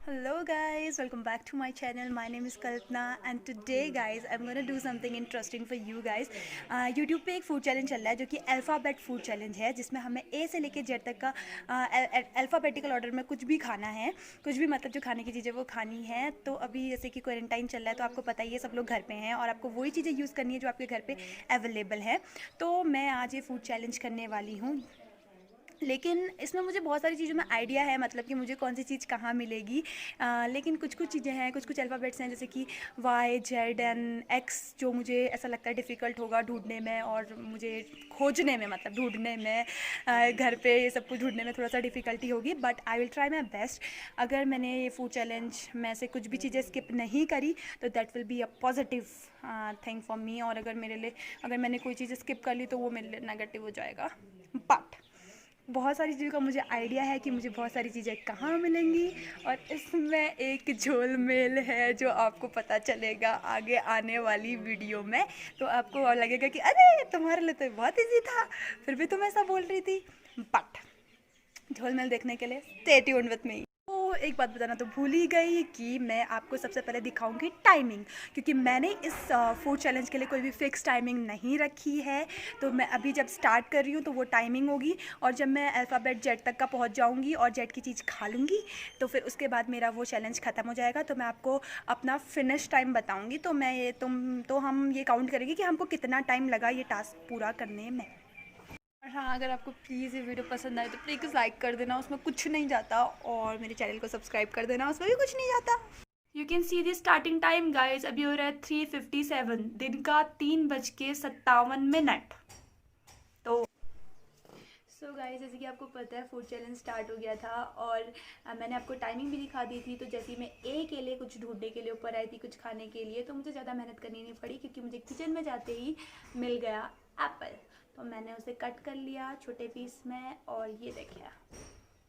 Hello guys, welcome back to my channel. My name is Kalpana and today guys I'm gonna do something interesting for you guys. YouTube पे एक food challenge चल रहा है जो कि alphabet food challenge है, जिसमें हमें ए से लेके जेड तक का अल्फ़ाबेटिकल ऑर्डर में कुछ भी खाना है, कुछ भी मतलब जो खाने की चीज़ें वो खानी है। तो अभी जैसे कि क्वारंटाइन चल रहा है तो आपको पता ही है सब लोग घर पे हैं और आपको वही चीज़ें यूज़ करनी है जो आपके घर पे अवेलेबल है। तो मैं आज ये फूड चैलेंज करने वाली हूँ, लेकिन इसमें मुझे बहुत सारी चीज़ों में आइडिया है, मतलब कि मुझे कौन सी चीज़ कहाँ मिलेगी। लेकिन कुछ कुछ चीज़ें हैं, कुछ कुछ अल्फ़ाबेट्स हैं जैसे कि वाई जेड एंड एक्स, जो मुझे ऐसा लगता है डिफ़िकल्ट होगा ढूंढने में और मुझे खोजने में, मतलब ढूंढने में, घर पे ये सब कुछ ढूंढने में थोड़ा सा डिफ़िकल्टी होगी, but I will try my best. अगर मैंने ये फूड चैलेंज में से कुछ भी चीज़ें स्किप नहीं करी तो that will be a positive thing for me, और अगर मैंने कोई चीज़ स्किप कर ली तो वो मेरे लिए नेगेटिव हो जाएगा। बट बहुत सारी चीज़ों का मुझे आइडिया है कि मुझे बहुत सारी चीज़ें कहाँ मिलेंगी, और इसमें एक झोल मेल है जो आपको पता चलेगा आगे आने वाली वीडियो में। तो आपको और लगेगा कि अरे तुम्हारे लिए तो बहुत इजी था, फिर भी तुम ऐसा बोल रही थी। बट झोल मेल देखने के लिए स्टे ट्यून्ड विथ मी। तो एक बात बताना तो भूल ही गई कि मैं आपको सबसे पहले दिखाऊंगी टाइमिंग, क्योंकि मैंने इस फूड चैलेंज के लिए कोई भी फ़िक्स टाइमिंग नहीं रखी है। तो मैं अभी जब स्टार्ट कर रही हूँ तो वो टाइमिंग होगी, और जब मैं अल्फ़ाबेट जेड तक का पहुँच जाऊँगी और जेड की चीज़ खा लूँगी तो फिर उसके बाद मेरा वो चैलेंज ख़त्म हो जाएगा। तो मैं आपको अपना फिनिश टाइम बताऊँगी। तो हम ये काउंट करेंगे कि हमको कितना टाइम लगा ये टास्क पूरा करने में। और हाँ, अगर आपको प्लीज़ ये वीडियो पसंद आए तो प्लीज़ लाइक कर देना, उसमें कुछ नहीं जाता, और मेरे चैनल को सब्सक्राइब कर देना, उसमें भी कुछ नहीं जाता। You can C the starting time guys, अभी हो रहा है 3:57 दिन का 3:57। तो सो गाइज, जैसे कि आपको पता है फूड चैलेंज स्टार्ट हो गया था, और मैंने आपको टाइमिंग भी दिखा दी थी। तो जैसे मैं ए के लिए कुछ ढूंढने के लिए ऊपर आई थी, कुछ खाने के लिए, तो मुझे ज़्यादा मेहनत करनी नहीं पड़ी क्योंकि मुझे किचन में जाते ही मिल गया एप्पल। तो मैंने उसे कट कर लिया छोटे पीस में, और ये देखिए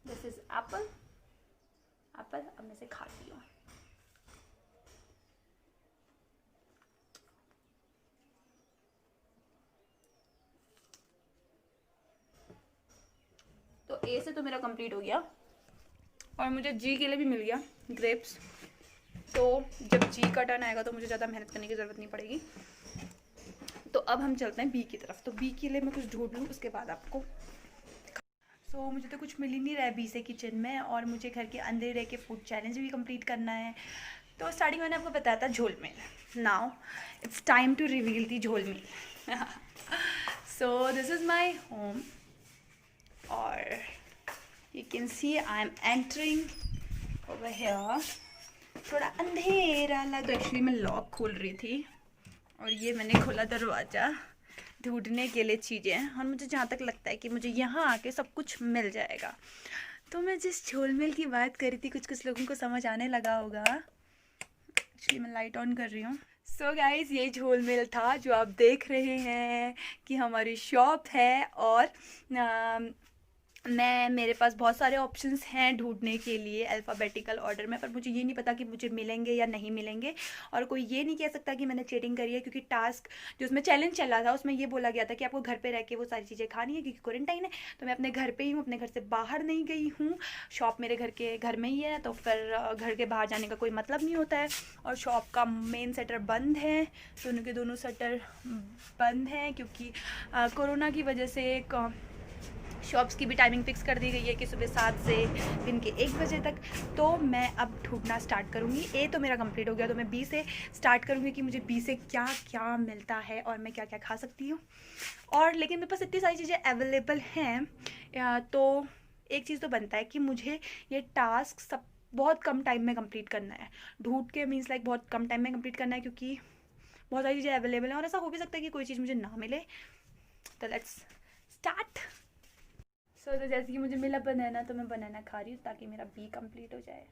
दिस इज़ एप्पल। एप्पल अब मैं इसे खाती हूँ। तो ए से तो मेरा कंप्लीट हो गया, और मुझे जी के लिए भी मिल गया ग्रेप्स। तो जब जी का टर्न आएगा तो मुझे ज़्यादा मेहनत करने की ज़रूरत नहीं पड़ेगी। तो अब हम चलते हैं बी की तरफ। तो बी के लिए मैं कुछ ढूंढ लूँ, उसके बाद आपको मुझे तो कुछ मिल ही नहीं रहा है बी से किचन में, और मुझे घर के अंदर रह के फूड चैलेंज भी कंप्लीट करना है। तो स्टार्टिंग मैंने आपको बताया था झोल मेल। Now it's time to reveal the झोल मेल। So this is my home, और you can see I am entering over here. थोड़ा अंधेरा लग रहा है, एक्चुअली मैं लॉक खोल रही थी और ये मैंने खोला दरवाज़ा ढूंढने के लिए चीज़ें, और मुझे जहाँ तक लगता है कि मुझे यहाँ आके सब कुछ मिल जाएगा। तो मैं जिस झोलमेल की बात कर रही थी, कुछ कुछ लोगों को समझ आने लगा होगा। एक्चुअली मैं लाइट ऑन कर रही हूँ। सो गाइज, ये झोलमेल था जो आप देख रहे हैं कि हमारी शॉप है, और मेरे पास बहुत सारे ऑप्शंस हैं ढूंढने के लिए अल्फ़ाबेटिकल ऑर्डर में, पर मुझे ये नहीं पता कि मुझे मिलेंगे या नहीं मिलेंगे। और कोई ये नहीं कह सकता कि मैंने चीटिंग करी है, क्योंकि टास्क जो उसमें चैलेंज चल रहा था उसमें ये बोला गया था कि आपको घर पे रह के वो सारी चीज़ें खानी है, क्योंकि क्वारंटाइन है। तो मैं अपने घर पे ही हूँ, अपने घर से बाहर नहीं गई हूँ। शॉप मेरे घर में ही है, तो फिर घर के बाहर जाने का कोई मतलब नहीं होता है। और शॉप का मेन शटर बंद है, दोनों के दोनों शटर बंद हैं, क्योंकि कोरोना की वजह से शॉप्स की भी टाइमिंग फिक्स कर दी गई है कि सुबह 7 से दिन के 1 बजे तक। तो मैं अब ढूंढना स्टार्ट करूँगी। ए तो मेरा कंप्लीट हो गया, तो मैं बी से स्टार्ट करूँगी कि मुझे बी से क्या क्या मिलता है और मैं क्या क्या खा सकती हूँ। और लेकिन मेरे पास इतनी सारी चीज़ें अवेलेबल हैं, तो एक चीज़ तो बनता है कि मुझे ये टास्क सब बहुत कम टाइम में कंप्लीट करना है। ढूंढ के मीन्स लाइक बहुत कम टाइम में कंप्लीट करना है, क्योंकि बहुत सारी चीज़ें अवेलेबल हैं, और ऐसा हो भी सकता है कि कोई चीज़ मुझे ना मिले। तो लेट्स स्टार्ट। तो जैसे कि मुझे मिला बनाना, तो मैं बनाना खा रही हूँ ताकि मेरा बी कंप्लीट हो जाए।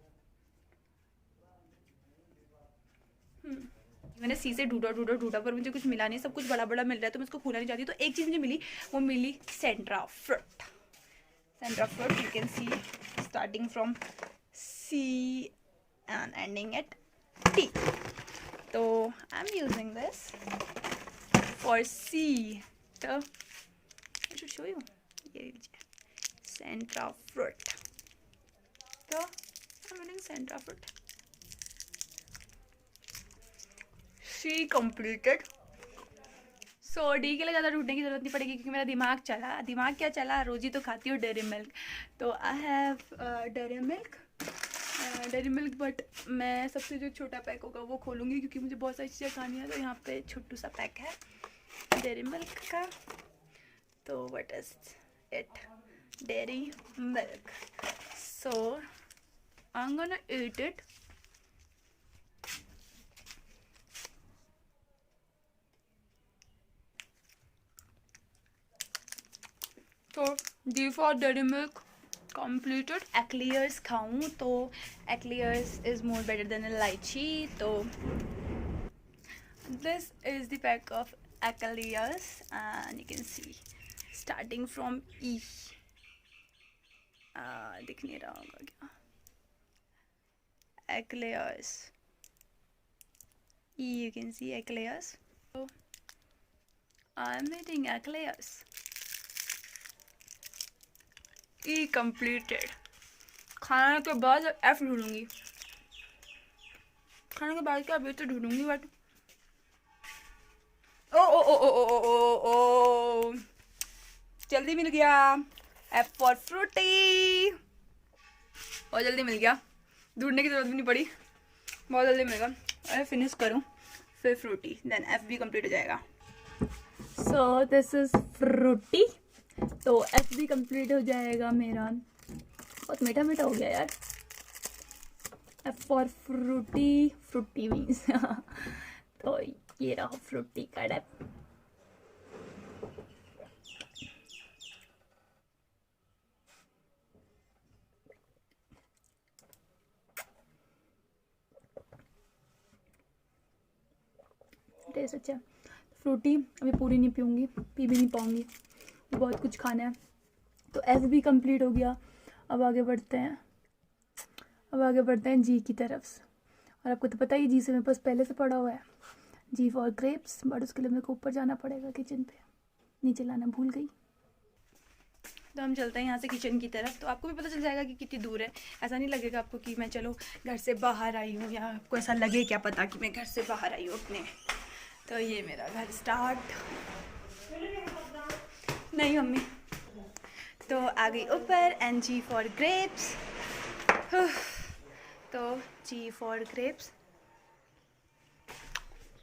मैंने सी से ढूंढा ढूंढा ढूंढा, पर मुझे कुछ मिला नहीं, सब कुछ बड़ा बड़ा मिल रहा है, तो मैं उसको खोलना नहीं चाहती। तो एक चीज़ मुझे मिली, वो मिली center fruit. Center fruit, you can see starting from C and ending at T. तो I am using this for C. तो आई शुड शो यू, ये लीजिए सेंट्रा फ्रूट। तो I'm getting center of it. C completed. So D के लिए ज़्यादा ढूंढने की ज़रूरत नहीं पड़ेगी क्योंकि मेरा दिमाग क्या चला, रोज़ी तो खाती हूँ डेयरी मिल्क, तो I have dairy milk but मैं सबसे जो छोटा पैक होगा वो खोलूँगी क्योंकि मुझे बहुत सारी चीज़ें खानी है। तो यहाँ पे छोटू सा पैक है डेयरी मिल्क का, तो what is it, dairy milk, so I am gonna eat it. तो D for dairy milk completed. Eclairs खाऊं तो eclairs is more better than इलायची, तो this is the pack of eclairs and you can see starting from E, दिख नहीं रहा होगा क्या, eclairs E, you can see eclairs, so I am eating eclairs. E completed. खाने के बाद एफ ढूंढूंगी, खाने के बाद क्या अभी तो ढूंढूंगी, बट ओ ओ ओ ओ ओ ओ ओ जल्दी मिल गया, एफ फॉर फ्रूटी, बहुत जल्दी मिल गया, ढूंढने की जरूरत भी नहीं पड़ी, बहुत जल्दी मिल गया। अरे फिनिश करूँ फिर फ्रूटी, देन एफ भी कंप्लीट हो जाएगा। सो दिस इज फ्रूटी, तो एफ भी कंप्लीट हो जाएगा मेरा। बहुत मीठा मीठा हो गया यार। F for Frooti, Frooti means तो ये रहा फ्रूटी का डैप। टेस्ट अच्छा है। फ्रूटी अभी पूरी नहीं पीऊँगी, पी भी नहीं पाऊँगी, बहुत कुछ खाना है। तो एफ भी कंप्लीट हो गया। अब आगे बढ़ते हैं जी की तरफ। और आपको तो पता ही, जी से मेरे पास पहले से पड़ा हुआ है, जी फॉर ग्रेप्स, बट उसके लिए मेरे को ऊपर जाना पड़ेगा किचन पे, नीचे लाना भूल गई। तो हम चलते हैं यहाँ से किचन की तरफ, तो आपको भी पता चल जाएगा कि कितनी दूर है। ऐसा नहीं लगेगा आपको कि मैं चलो घर से बाहर आई हूँ, या आपको ऐसा लगे क्या पता कि मैं घर से बाहर आई हूँ अपने। तो ये मेरा घर स्टार्ट, नहीं मम्मी, तो आ गई ऊपर। एंड जी फॉर ग्रेप्स, तो जी फॉर ग्रेप्स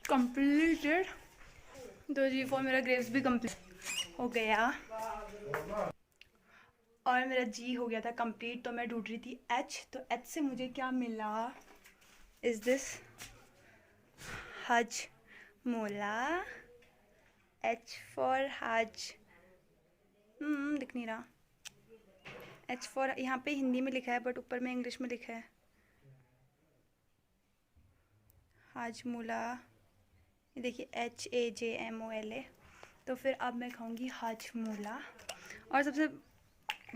कंप्लीटेड। तो जी फॉर मेरा ग्रेप्स भी कंप्लीट हो गया और मेरा जी हो गया था कंप्लीट। तो मैं ढूंढ रही थी एच, तो एच से मुझे क्या मिला, इज दिस हज मोला, एच फॉर हज, दिख नहीं रहा, एच फॉर यहाँ पे हिंदी में लिखा है बट ऊपर में इंग्लिश में लिखा है हाजमूला, ये देखिए HAJMOLA। तो फिर अब मैं खाऊंगी हाजमूला। और सबसे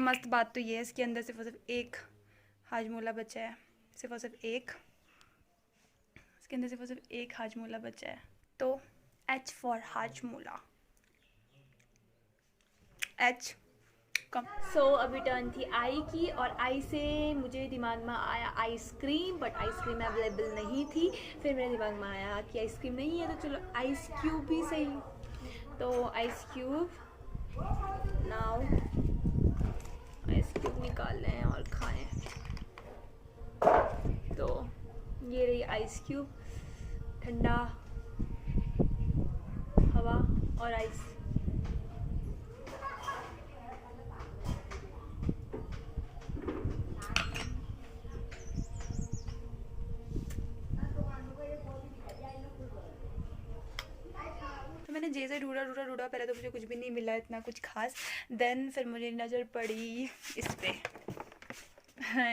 मस्त बात तो ये है, इसके अंदर सिर्फ और सिर्फ एक हाजमूला बचा है, सिर्फ और सिर्फ एक, इसके अंदर सिर्फ और सिर्फ एक हाजमूला बचा है। तो एच फॉर हाजमूला, एच कम। सो अभी टर्न थी आई की, और आई से मुझे दिमाग में आया आइसक्रीम, बट आइसक्रीम अवेलेबल नहीं थी। फिर मेरे दिमाग में आया कि आइसक्रीम नहीं है तो चलो आइस क्यूब भी सही, तो ice cube, now ice cube निकाल लें और खाएं। तो ये रही आइस क्यूब, ठंडा हवा और आइस। मैंने जैसे ढूंढा पहले तो मुझे कुछ भी नहीं मिला इतना कुछ खास। देन फिर मुझे नज़र पड़ी इस पे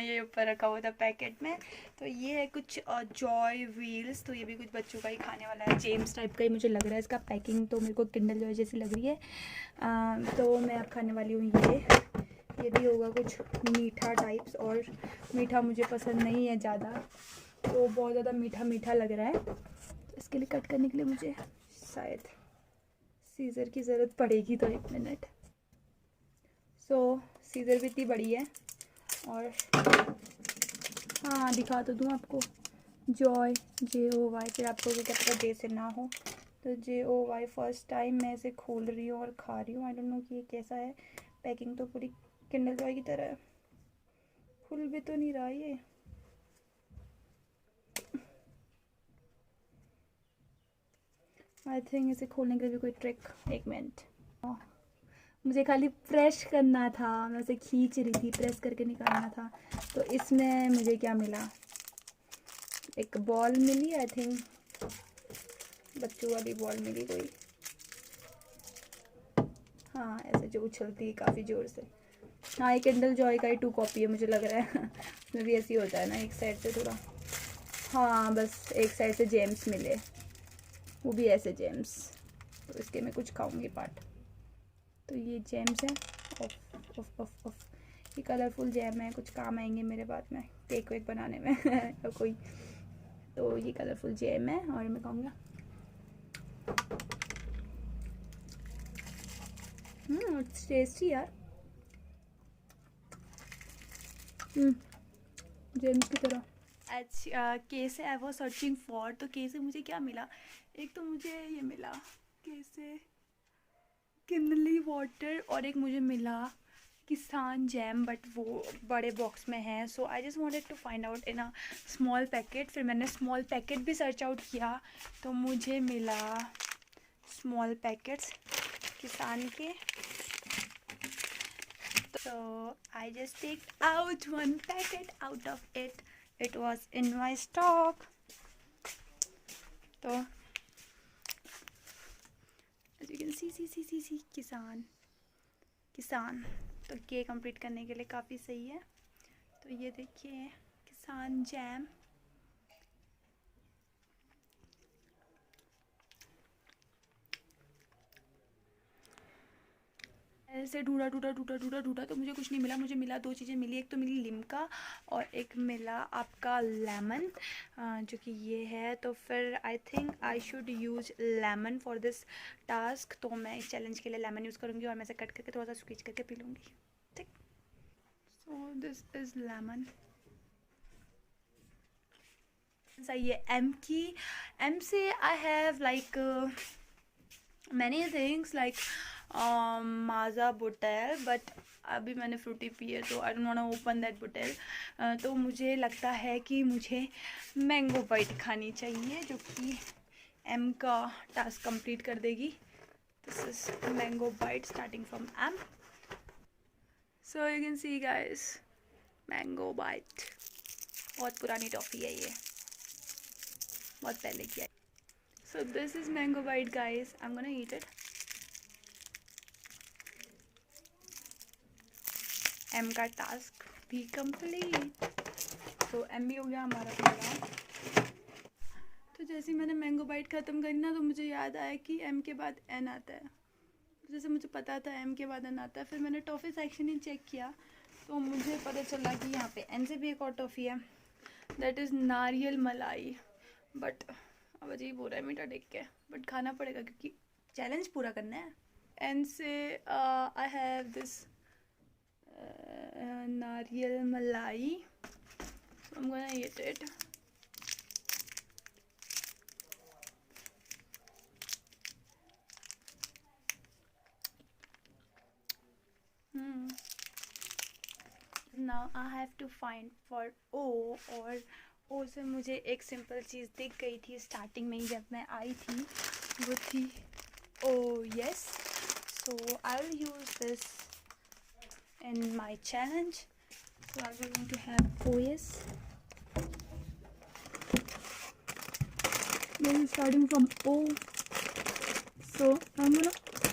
ये ऊपर रखा हुआ था पैकेट में, तो ये है कुछ जॉय व्हील्स। तो ये भी कुछ बच्चों का ही खाने वाला है, जेम्स टाइप का ही मुझे लग रहा है। इसका पैकिंग तो मेरे को किंडर जॉय जैसी लग रही है। तो मैं अब खाने वाली हूँ ये भी होगा कुछ मीठा टाइप्स, और मीठा मुझे पसंद नहीं है ज़्यादा, तो बहुत ज़्यादा मीठा लग रहा है। तो इसके लिए कट करने के लिए मुझे शायद सीज़र की ज़रूरत पड़ेगी, तो 1 मिनट। सो सीज़र भी इतनी बड़ी है, और हाँ दिखा तो दूँ आपको, जॉय JOY, फिर आपको क्या पता जे से ना हो, तो JOY। फर्स्ट टाइम मैं इसे खोल रही हूँ और खा रही हूँ। आई डोंट नो कि ये कैसा है। पैकिंग तो पूरी किंडल जॉय की तरह है, खुल भी तो नहीं रहा ये। आई थिंक इसे खोलने के लिए भी कोई ट्रिक, एक मिनट। मुझे खाली प्रेस करना था, मैं उसे खींच रही थी, प्रेस करके निकालना था। तो इसमें मुझे क्या मिला, एक बॉल मिली, आई थिंक बच्चों वाली बॉल मिली कोई। हाँ ऐसे जो उछलती है काफ़ी ज़ोर से। हाँ ये किंडल जॉय का ही 2 कॉपी है मुझे लग रहा है। उसमें भी ऐसे ही होता है ना, एक साइड से थोड़ा। हाँ बस एक साइड से जेम्स मिले, वो भी ऐसे जेम्स। तो इसके मैं कुछ खाऊंगी पार्ट। तो ये जेम्स है। ऑफ ऑफ ऑफ ऑफ, ये कलरफुल जैम है, कुछ काम आएंगे मेरे बाद में केक वेक बनाने में या कोई। तो ये कलरफुल जैम है और मैं खाऊंगा। इट्स टेस्टी यार। जेम्स की तरह। के से आई वॉज सर्चिंग फॉर, तो के से मुझे क्या मिला, एक तो मुझे ये मिला के से किनली वाटर, और एक मुझे मिला किसान जैम, बट वो बड़े बॉक्स में है। So I just wanted to find out in a small packet. फिर मैंने स्मॉल पैकेट भी सर्च आउट किया, तो मुझे मिला स्मॉल पैकेट्स किसान के। So I just take out one packet out of it. It was in my stock. तो as you can see किसान। तो ये कंप्लीट करने के लिए काफ़ी सही है। तो ये देखिए किसान जैम। ऐसे ढूंढा तो मुझे कुछ नहीं मिला। मुझे मिला 2 चीज़ें मिली, एक तो मिली लिम्का और एक मिला आपका लेमन, जो कि ये है। तो फिर I think I should use lemon for this task. तो मैं इस चैलेंज के लिए लेमन यूज़ करूँगी और मैं इसे कट करके थोड़ा सा स्क्वीज करके पी लूँगी। ठीक, सो दिस इज़ लेमन। सही है एम की। एम से I have like many things like Maaza बोतल, बट अभी मैंने फ्रूटी पी है तो I don't want to open that बोतल। तो मुझे लगता है कि मुझे मैंगो बाइट खानी चाहिए, जो कि एम का टास्क कंप्लीट कर देगी। This is Mango Bite starting from M. So you can see guys, Mango Bite. बहुत पुरानी टॉफ़ी है ये, बहुत पहले की है। So this is Mango Bite guys, I am gonna eat it. M का टास्क भी कंप्लीट। तो एम भी हो गया हमारा पूरा। तो जैसे ही मैंने मैंगो बाइट ख़त्म करी ना, तो मुझे याद आया कि एम के बाद एन आता है। जैसे मुझे पता था एम के बाद एन आता है, फिर मैंने टॉफ़ी सेक्शन ही चेक किया, तो मुझे पता चला कि यहाँ पे एन से भी एक और टॉफ़ी है, दैट इज़ नारियल मलाई। बट अब अजीब हो रहा है मीठा देख के, बट खाना पड़ेगा क्योंकि चैलेंज पूरा करना है। एन से आई हैव दिस नारियल मलाई। I'm gonna eat it. Now I have to find for O, और O से मुझे एक सिंपल चीज़ दिख गई थी स्टार्टिंग में ही जब मैं आई थी, वो थी OS। So I'll use this in my challenge. So I'm going to have OS. This is starting from O. So I'm gonna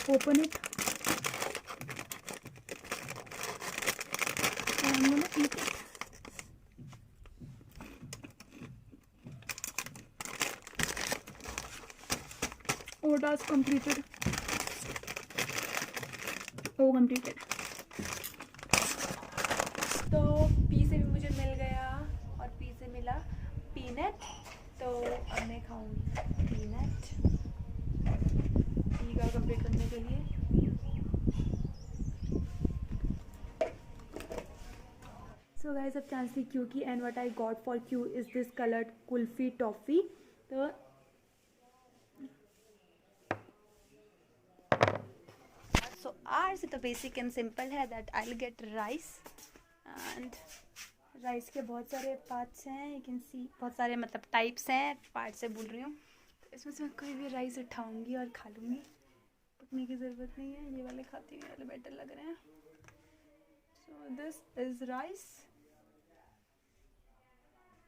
open it. And I'm gonna eat it. O task completed. O completed. तो P से भी मुझे मिल गया और P से मिला peanut. तो अब मैं खाऊंगी पीनट पी का कंप्लीट करने के लिए। सो गाइस अब चांस सी क्यू की and what I got for Q is this coloured kulfi toffee. तो सो आर्स तो बेसिक एंड सिंपल है that I will get rice. And rice के बहुत सारे पार्ट्स हैं, यू कैन सी, बहुत सारे मतलब टाइप्स हैं, पार्ट से बोल रही हूँ. तो इसमें से मैं कोई भी राइस उठाऊँगी और खा लूँगी. पकने की ज़रूरत नहीं है, ये वाले खाती हूँ, ये वाले बेटर लग रहे हैं. So this is rice.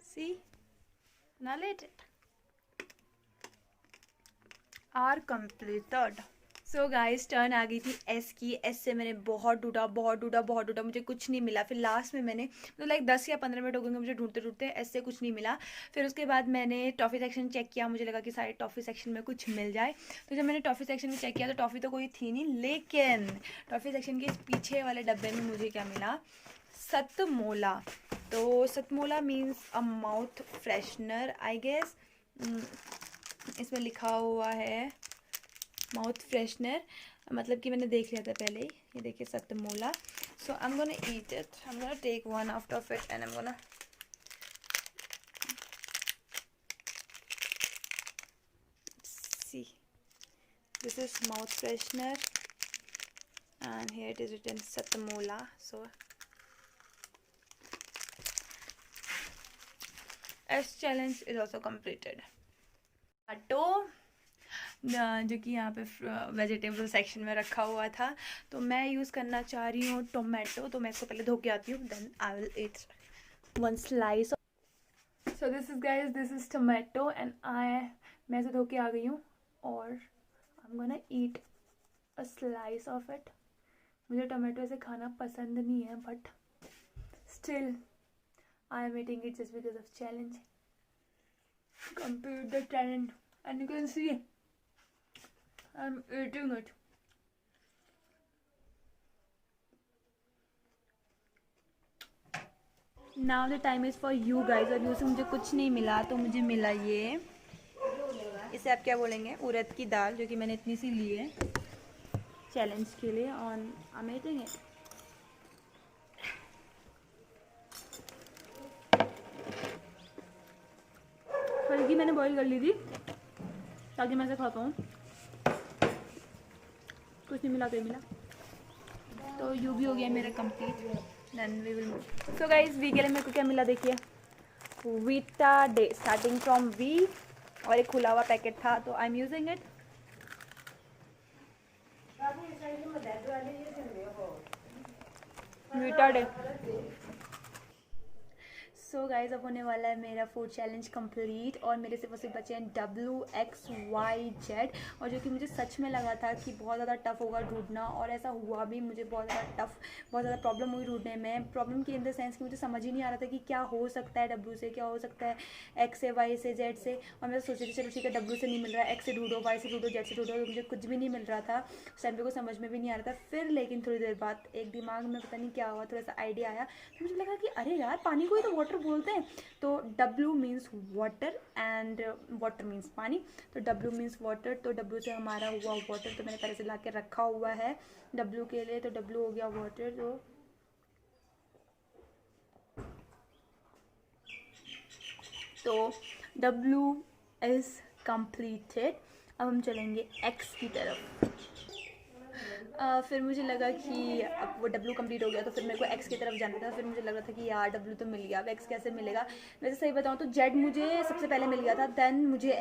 See, now let it are completed. So guys turn आ गई थी एस की. एस से मैंने बहुत ढूंढा, मुझे कुछ नहीं मिला. फिर लास्ट में मैंने तो लाइक 10 या 15 मिनट हो गए मुझे ढूंढते ढूंढते, एस से कुछ नहीं मिला. फिर उसके बाद मैंने टॉफ़ी सेक्शन चेक किया, मुझे लगा कि सारे टॉफ़ी सेक्शन में कुछ मिल जाए. तो जब मैंने टॉफ़ी सेक्शन में चेक किया तो टॉफ़ी तो कोई थी नहीं, लेकिन टॉफ़ी सेक्शन के पीछे वाले डब्बे में मुझे क्या मिला, सतमोला. तो Satmola means a mouth freshener I guess. इसमें लिखा हुआ है माउथ फ्रेशनर, मतलब कि मैंने देख लिया था पहले ही. ये देखिए Satmola. So I am gonna eat it. I am gonna take one out of it and I am gonna see. This is mouth freshener and here it is written Satamola. So S challenge is also completed. Tomato जो कि यहाँ पे vegetable section में रखा हुआ था, तो मैं यूज़ करना चाह रही हूँ टोमेटो. तो मैं इसको पहले धो के आती हूँ, then I will eat one slice. So this is guys, this is tomato and मैं इसे धो के आ गई हूँ और I am gonna eat a slice of it. मुझे टोमेटो ऐसे खाना पसंद नहीं है, but still I am eating it just because of challenge. Complete the challenge and you can see I'm eating it. Now the time is for you guys. और यूँ से मुझे कुछ नहीं मिला, तो मुझे मिला ये, इसे आप क्या बोलेंगे, उड़द की दाल, जो कि मैंने इतनी सी ली है चैलेंज के लिए. और आई एम ईटिंग इट. हल्की मैंने बॉईल कर ली थी ताकि मैं इसे खा पाऊँ. कुछ नहीं मिला तो मिला, तो यू भी हो गया मेरा complete. Then we will. So guys V के लिए मेरे को क्या मिला देखिए, Vita Day starting from V, और एक खुला हुआ पैकेट था, तो I am using it. Vita Day. So guys अब होने वाला है मेरा फूड चैलेंज कंप्लीट, और मेरे से सिर्फ बचे हैं WXYZ, और जो कि मुझे सच में लगा था कि बहुत ज़्यादा टफ होगा ढूंढना, और ऐसा हुआ भी. मुझे बहुत ज़्यादा प्रॉब्लम हुई ढूंढने में. प्रॉब्लम की इन द सेंस कि मुझे समझ ही नहीं आ रहा था कि क्या हो सकता है W से, क्या हो सकता है X से, Y से, Z से. और मैं सोच रही थी चलो ठीक है W से नहीं मिल रहा है, X से ढूंढो, Y से ढूंढो, Z से ढूंढो, मुझे कुछ भी नहीं मिल रहा था. उस टाइम पे को समझ में भी नहीं आ रहा था. फिर लेकिन थोड़ी देर बाद एक दिमाग में पता नहीं क्या हुआ, थोड़ा सा आइडिया आया, तो मुझे लगा कि अरे यार पानी को ही तो वाटर बोलते हैं. तो W means water and water means पानी. तो W मीन्स वाटर, तो W से हमारा हुआ वाटर, तो मैंने पहले से ला के रखा हुआ है W के लिए. तो W हो गया वाटर. तो W इज completed. अब हम चलेंगे X की तरफ. फिर मुझे लगा कि अब वो W कंप्लीट हो गया, तो फिर मेरे को X की तरफ जाना था. फिर मुझे लग रहा था कि यार W तो मिल गया, अब X कैसे मिलेगा. वैसे सही बताऊँ तो Z मुझे सबसे पहले मिल गया था, देन मुझे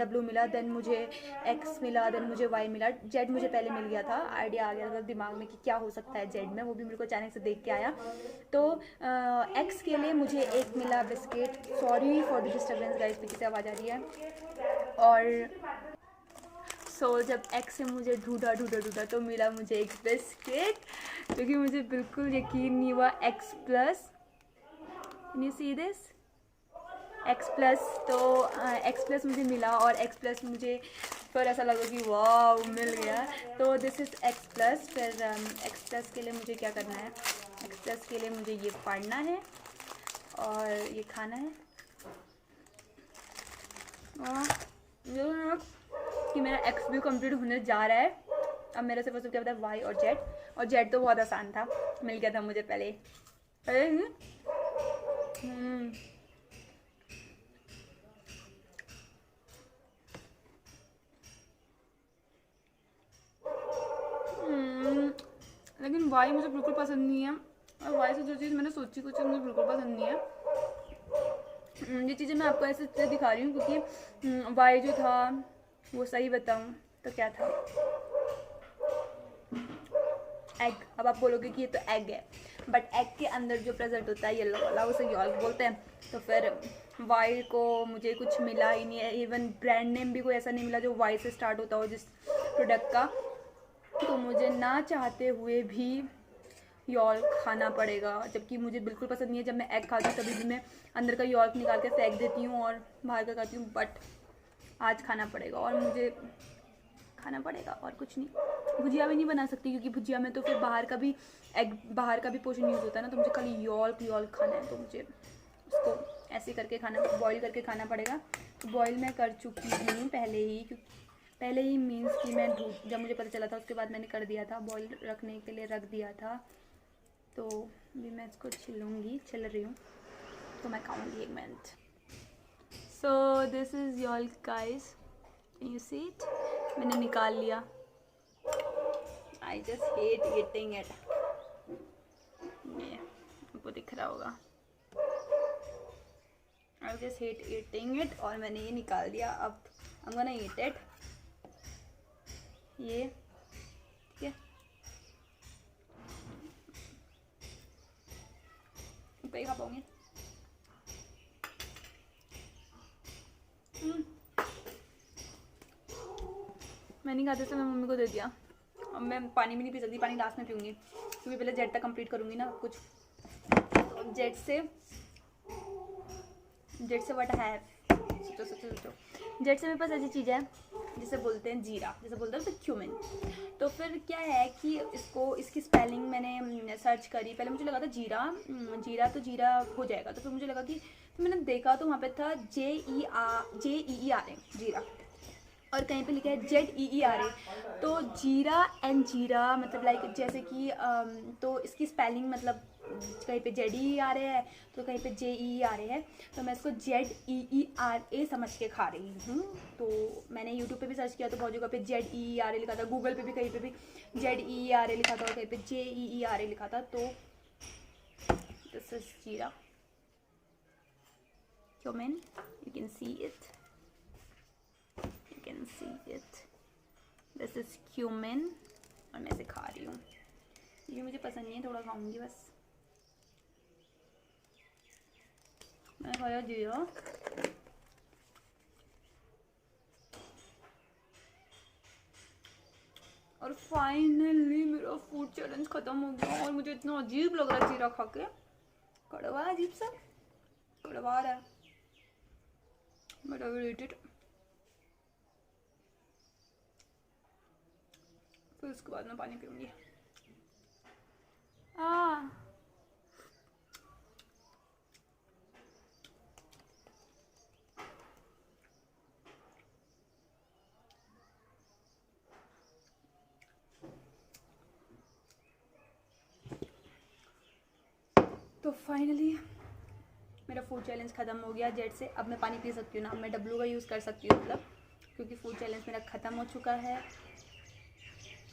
W मिला, देन मुझे X मिला, देन मुझे Y मिला. Z मुझे पहले मिल गया था. आइडिया आ गया था दिमाग में कि क्या हो सकता है Z में, वो भी मेरे को अचानक से देख के आया. तो X के लिए मुझे एक मिला biscuit. Sorry for the disturbance guys, पीछे से आवाज़ आ रही है. और जब X से मुझे ढूंढा तो मिला मुझे एक बिस्किट, जो कि मुझे बिल्कुल यकीन नहीं हुआ. X plus, can you see this, X plus. तो X प्लस मुझे मिला, और X प्लस मुझे फिर ऐसा लगा कि वाह मिल गया. तो दिस इज़ X प्लस. फिर X प्लस के लिए मुझे क्या करना है, X प्लस के लिए मुझे ये फाड़ना है और ये खाना है. कि मेरा X भी कंप्लीट होने जा रहा है. अब मेरे से बस क्या पता है Y और Z, और Z तो बहुत आसान था, मिल गया था मुझे पहले. लेकिन वाई मुझे बिल्कुल पसंद नहीं है, और वाई से जो चीज़ मैंने सोची कुछ मुझे बिल्कुल पसंद नहीं है। ये चीज़ें मैं आपको ऐसे इसलिए दिखा रही हूँ क्योंकि वाई जो था वो सही बताऊँ तो क्या था, एग। अब आप बोलोगे कि ये तो एग है, बट एग के अंदर जो प्रेजेंट होता है येलो वाला उसे यॉल्क बोलते हैं। तो फिर वाई को मुझे कुछ मिला ही नहीं है, इवन ब्रांड नेम भी कोई ऐसा नहीं मिला जो वाई से स्टार्ट होता हो जिस प्रोडक्ट का। तो मुझे ना चाहते हुए भी यॉल्क खाना पड़ेगा, जबकि मुझे बिल्कुल पसंद नहीं है। जब मैं एग खाती हूँ तभी भी मैं अंदर का यॉल्क निकाल के फेंक देती हूँ और बाहर का खाती हूँ, बट आज खाना पड़ेगा और मुझे खाना पड़ेगा और कुछ नहीं। भुजिया भी नहीं बना सकती क्योंकि भुजिया में तो फिर बाहर का भी बाहर का भी पोर्शन यूज़ होता है ना, तो मुझे खाली यॉल्क खाना है, तो मुझे उसको ऐसे करके खाना, बॉईल करके खाना पड़ेगा। तो बॉईल मैं कर चुकी हूँ पहले ही, क्योंकि पहले ही मीन्स कि मैं जब मुझे पता चला था उसके बाद मैंने कर दिया था, बॉईल रखने के लिए रख दिया था। तो भी मैं इसको छिल रही हूँ तो मैं खाऊँगी 1 minute. So this is yolk guys, can you see it? मैंने निकाल लिया। I just hate eating it, ये आपको दिख रहा होगा, I just hate eating it. और मैंने ये निकाल दिया, अब I am gonna eat it. ये ठीक है, पे खा पाऊंगी। मैं नहीं खाते थे, मैं मम्मी को दे दिया। अब मैं पानी भी नहीं पी सकती, पानी लास्ट में पीऊँगी क्योंकि पहले जेड तक कंप्लीट करूँगी ना कुछ। तो जेड से व्हाट है, सोचो जेड से मेरे पास ऐसी चीज़ है जिसे बोलते हैं जीरा, जिसे बोलते हैं क्यूमिन। तो फिर क्या है कि इसकी स्पेलिंग मैंने सर्च करी। पहले मुझे लगा था जीरा तो जीरा हो जाएगा, तो फिर मुझे लगा कि तो मैंने देखा तो वहाँ पे था JEERA जीरा, और कहीं पे लिखा है ZEERA। तो जीरा एंड जीरा मतलब लाइक जैसे कि तो इसकी स्पेलिंग मतलब कहीं पे ZEERA है तो कहीं पे JEERA है, तो मैं इसको ZEERA समझ के खा रही हूँ। तो मैंने यूट्यूब पे भी सर्च किया तो बहुत जगह पे ZEERA लिखा था, गूगल पे भी कहीं पे भी ZEERA लिखा था और कहीं पे JEERA लिखा था। तो दिस इज जीरा, cumin, you can see it, this is cumin, और मैं इसे खा रही हूँ। ये मुझे पसंद नहीं है, थोड़ा खाऊंगी बस। मैं खाया जीरा, और फाइनली मेरा फूड चैलेंज खत्म हो गया। और मुझे इतना अजीब लग रहा है जीरा खा के, कड़वा अजीब सा कड़वा रहा है, but I will eat it. फिर उसके बाद मैं पानी पीऊँगी। तो फाइनली मेरा फूड चैलेंज ख़त्म हो गया जेड से। अब मैं पानी पी सकती हूँ ना, अब मैं W का यूज़ कर सकती हूँ मतलब, क्योंकि फूड चैलेंज मेरा ख़त्म हो चुका है।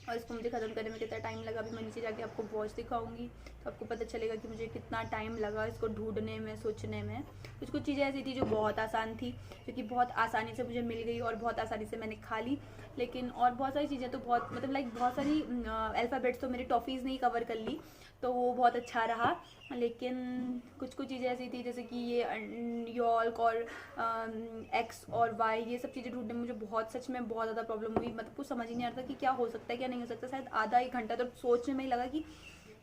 और इसको मुझे ख़त्म करने में कितना टाइम लगा, अभी मैं नीचे जाके आपको वॉच दिखाऊंगी तो आपको पता चलेगा कि मुझे कितना टाइम लगा इसको ढूंढने में, सोचने में। कुछ चीज़ें ऐसी थी जो बहुत आसान थी, जो कि बहुत आसानी से मुझे मिल गई और बहुत आसानी से मैंने खा ली। लेकिन और बहुत सारी चीज़ें तो बहुत मतलब लाइक बहुत सारी अल्फ़ाबेट्स तो मेरी टॉफ़ीज़ नहीं कवर कर ली, तो वो बहुत अच्छा रहा। लेकिन कुछ चीज़ें ऐसी थी जैसे कि ये यॉल्क और एक्स और वाई, ये सब चीज़ें ढूंढने में मुझे बहुत सच में बहुत ज़्यादा प्रॉब्लम हुई। मतलब कुछ समझ ही नहीं आ रहा था कि क्या हो सकता है क्या नहीं हो सकता। शायद आधा 1 घंटा तो सोचने में ही लगा कि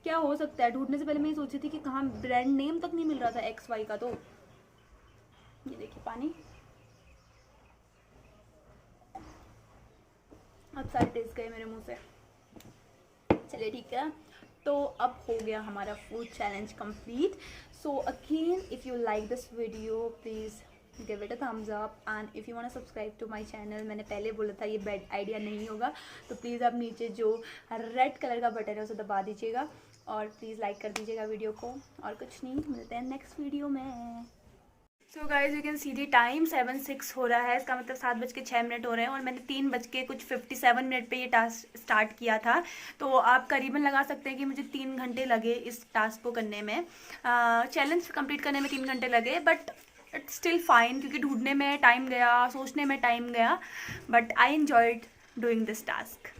क्या हो सकता है। ढूंढने से पहले मैं ये सोची थी कि कहाँ ब्रांड नेम तक नहीं मिल रहा था एक्स वाई का। तो ये देखिए पानी, अब सारे टेस्ट गए मेरे मुँह से। चलिए ठीक है, तो अब हो गया हमारा food challenge complete. So again if you like this video please give it a thumbs up, and if you want to subscribe to my channel, मैंने पहले बोला था ये बैड आइडिया नहीं होगा, तो प्लीज़ आप नीचे जो रेड कलर का बटन है उसे दबा दीजिएगा। और प्लीज़ लाइक कर दीजिएगा वीडियो को। और कुछ नहीं, मिलते हैं नेक्स्ट वीडियो में। So guys you can C the time 7:06 हो रहा है, इसका मतलब 7:06 हो रहे हैं और मैंने 3:57 पे ये टास्क स्टार्ट किया था। तो आप करीबन लगा सकते हैं कि मुझे 3 घंटे लगे इस टास्क को करने में, चैलेंज कंप्लीट करने में 3 घंटे लगे, बट इट्स स्टिल फाइन क्योंकि ढूंढने में टाइम गया, सोचने में टाइम गया, but I enjoyed doing this task.